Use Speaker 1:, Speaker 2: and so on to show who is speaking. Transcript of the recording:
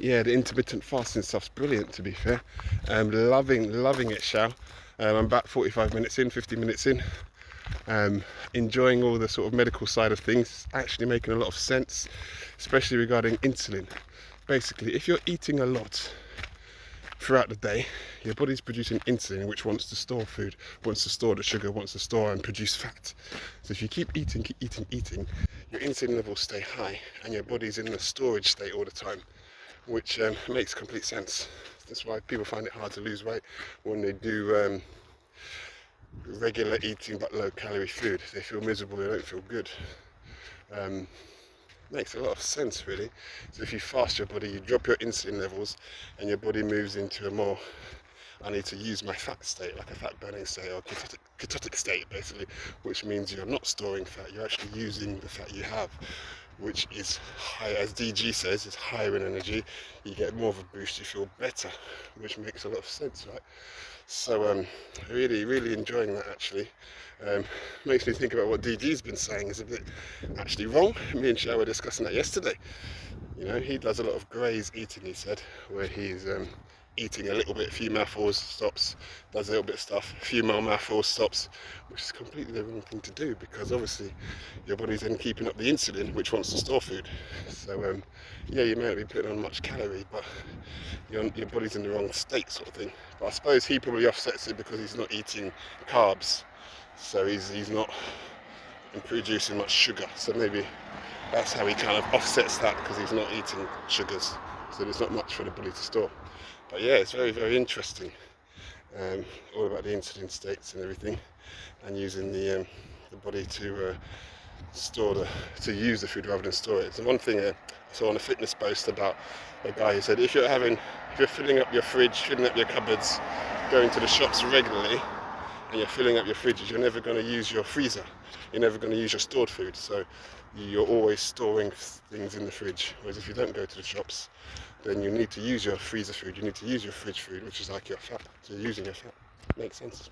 Speaker 1: Yeah, the intermittent fasting stuff's brilliant, to be fair. Loving it, Shal. I'm about 45 minutes in, 50 minutes in. Enjoying all the sort of medical side of things, actually making a lot of sense, especially regarding insulin. Basically, if you're eating a lot throughout the day, your body's producing insulin, which wants to store food, wants to store the sugar, wants to store and produce fat. So if you keep eating, your insulin levels stay high and your body's in the storage state all the time, which makes complete sense. That's why people find it hard to lose weight when they do regular eating but low calorie food. They feel miserable, they don't feel good. Makes a lot of sense, really. So if you fast your body, you drop your insulin levels and your body moves into a more, I need to use my fat state, like a fat burning state or ketotic state, basically, which means you're not storing fat, you're actually using the fat you have, which is high, as DG says, is higher in energy. You get more of a boost, you feel better, which makes a lot of sense, right? So really enjoying that, actually. Makes me think about what DG's been saying is a bit actually wrong. Me and Shao were discussing that yesterday. You know, he does a lot of graze eating, he said, where he's eating a little bit, a few mouthfuls, stops, does a little bit of stuff, a few more mouthfuls, stops, which is completely the wrong thing to do, because obviously your body's then keeping up the insulin, which wants to store food. So yeah, you may not be putting on much calorie, but your body's in the wrong state, sort of thing. But I suppose he probably offsets it because he's not eating carbs, so he's not producing much sugar, so maybe that's how he kind of offsets that, because he's not eating sugars, so there's not much for the body to store. But yeah, it's very interesting, all about the insulin states and everything, and using the body to to use the food rather than store it. So one thing I saw on a fitness post about a guy who said if you're filling up your fridge, filling up your cupboards, going to the shops regularly, and you're filling up your fridges, you're never going to use your freezer, you're never going to use your stored food, so you're always storing things in the fridge. Whereas if you don't go to the shops, then you need to use your freezer food, you need to use your fridge food, which is like your fat, so you're using your fat. Makes sense.